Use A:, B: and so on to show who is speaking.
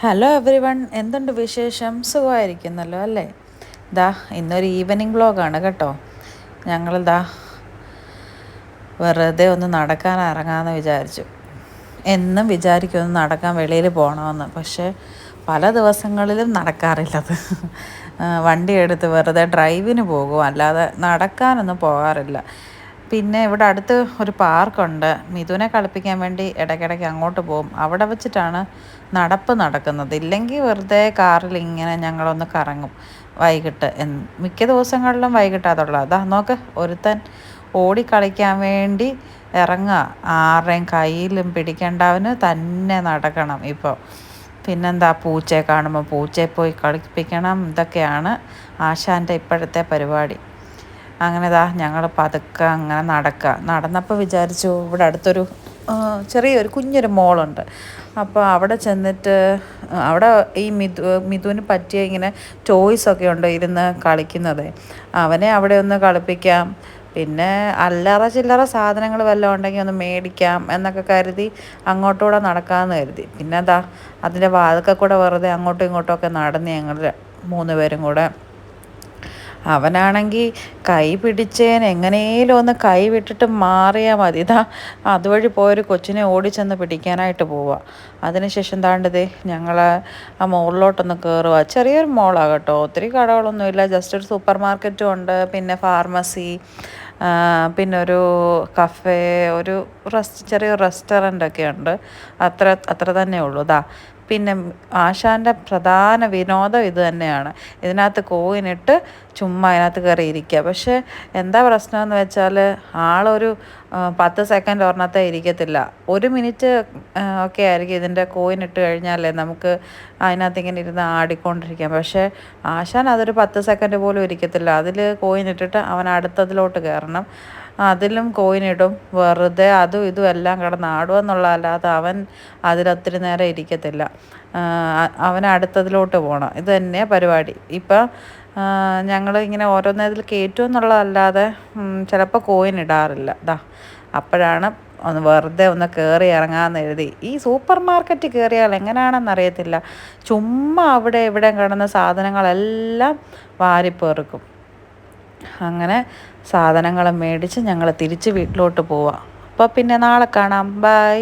A: Hello every one, എന്തുണ്ട് വിശേഷം? സുഖമായിരിക്കുന്നല്ലോ അല്ലേ? ഇന്നൊരു ഈവനിങ് വ്ലോഗാണ് കേട്ടോ. ഞങ്ങളിതാ വെറുതെ ഒന്ന് നടക്കാൻ ഇറങ്ങാമെന്ന് വിചാരിച്ചു. എന്നും വിചാരിക്കും ഒന്ന് നടക്കാൻ വെളിയിൽ പോകണമെന്ന്, പക്ഷേ പല ദിവസങ്ങളിലും നടക്കാറില്ലത്. വണ്ടി എടുത്ത് വെറുതെ ഡ്രൈവിന് പോകും, അല്ലാതെ നടക്കാനൊന്നും പോകാറില്ല. പിന്നെ ഇവിടെ അടുത്ത് ഒരു പാർക്കുണ്ട്. മിഥുനെ കളിപ്പിക്കാൻ വേണ്ടി ഇടയ്ക്കിടയ്ക്ക് അങ്ങോട്ട് പോകും. അവിടെ വെച്ചിട്ടാണ് നടപ്പ് നടക്കുന്നത്. ഇല്ലെങ്കിൽ വെറുതെ കാറിൽ ഇങ്ങനെ ഞങ്ങളൊന്ന് കറങ്ങും വൈകിട്ട്. മിക്ക ദിവസങ്ങളിലും വൈകിട്ടാതുള്ളത്. നോക്ക്, ഒരുത്തൻ ഓടിക്കളിക്കാൻ വേണ്ടി ഇറങ്ങുക. ആരുടെയും കയ്യിലും പിടിക്കേണ്ടവന് തന്നെ നടക്കണം ഇപ്പോൾ. പിന്നെന്താ, പൂച്ചയെ കാണുമ്പോൾ പൂച്ചയെ പോയി കളിപ്പിക്കണം. ഇതൊക്കെയാണ് ആശാൻ്റെ ഇപ്പോഴത്തെ പരിപാടി. അങ്ങനെ ഞങ്ങൾ പതുക്കെ അങ്ങനെ നടന്നപ്പോൾ വിചാരിച്ചു, ഇവിടെ അടുത്തൊരു ചെറിയൊരു കുഞ്ഞൊരു മോളുണ്ട്. അപ്പോൾ അവിടെ ചെന്നിട്ട് അവിടെ ഈ മിഥുന് പറ്റിയ ഇങ്ങനെ ടോയ്സൊക്കെ ഉണ്ട് ഇരുന്ന് കളിക്കുന്നത്. അവനെ അവിടെ ഒന്ന് കളിപ്പിക്കാം. പിന്നെ അല്ലറ ചില്ലറ സാധനങ്ങൾ വല്ലതും ഉണ്ടെങ്കിൽ ഒന്ന് മേടിക്കാം എന്നൊക്കെ കരുതി അങ്ങോട്ടൂടെ നടക്കാമെന്ന് കരുതി. പിന്നെ അതിൻ്റെ വാതിൽക്കൽ കൂടെ വെറുതെ അങ്ങോട്ടും ഇങ്ങോട്ടുമൊക്കെ നടന്ന് ഞങ്ങൾ 3 പേരും കൂടെ. അവനാണെങ്കിൽ കൈ പിടിച്ചേന് എങ്ങനെയും ഒന്ന് കൈ വിട്ടിട്ട് മാറിയാൽ മതി. അതുവഴി പോയൊരു കൊച്ചിനെ ഓടിച്ചെന്ന് പിടിക്കാനായിട്ട് പോവുക. അതിനുശേഷം ഞങ്ങൾ ആ മോളിലോട്ടൊന്ന് കയറുക. ചെറിയൊരു മോളാണ് കേട്ടോ, ഒത്തിരി കടകളൊന്നുമില്ല. ജസ്റ്റ് ഒരു സൂപ്പർ മാർക്കറ്റും ഉണ്ട്, പിന്നെ ഫാർമസി, പിന്നെ ഒരു കഫേ, ഒരു ചെറിയൊരു റെസ്റ്റോറൻ്റൊക്കെ ഉണ്ട്. അത്ര തന്നെ ഉള്ളൂ. പിന്നെ ആശാൻ്റെ പ്രധാന വിനോദം ഇത് തന്നെയാണ്. ഇതിനകത്ത് കോയിനിട്ട് ചുമ്മാ അതിനകത്ത് കയറി ഇരിക്കുക. പക്ഷേ എന്താ പ്രശ്നമെന്ന് വെച്ചാൽ, ആളൊരു 10 സെക്കൻഡ് ഒരെണ്ണത്തെ ഇരിക്കത്തില്ല. 1 മിനിറ്റ് ഒക്കെ ആയിരിക്കും ഇതിൻ്റെ കോയിനിട്ട് കഴിഞ്ഞാലേ നമുക്ക് അതിനകത്ത് ഇങ്ങനെ ഇരുന്ന് ആടിക്കൊണ്ടിരിക്കാം. പക്ഷേ ആശാൻ അതൊരു 10 സെക്കൻഡ് പോലും ഇരിക്കത്തില്ല. അതിൽ കോയിനിട്ടിട്ട് അവൻ അടുത്തതിലോട്ട് കയറണം. അതിലും കോയിനിടും. വെറുതെ അതും ഇതും എല്ലാം കിടന്ന് ആടുമെന്നുള്ളതല്ലാതെ അവൻ അതിലൊത്തിരി നേരം ഇരിക്കത്തില്ല. അവൻ അടുത്തതിലോട്ട് പോകണം. ഇത് തന്നെയാണ് പരിപാടി. ഇപ്പം ഞങ്ങൾ ഇങ്ങനെ ഓരോന്നതിൽ കയറ്റുമെന്നുള്ളതല്ലാതെ ചിലപ്പോൾ കോയിൻ ഇടാറില്ല. അപ്പോഴാണ് വെറുതെ ഒന്ന് കയറി ഇറങ്ങാമെന്ന് എഴുതി. ഈ സൂപ്പർ മാർക്കറ്റിൽ കയറിയാൽ എങ്ങനെയാണെന്നറിയത്തില്ല, ചുമ്മാ അവിടെ ഇവിടെ കിടന്ന സാധനങ്ങളെല്ലാം വാരിപ്പെറുക്കും. അങ്ങനെ സാധനങ്ങൾ മേടിച്ച് ഞങ്ങൾ തിരിച്ച് വീട്ടിലോട്ട് പോവാം. അപ്പോൾ പിന്നെ നാളെ കാണാം. ബൈ.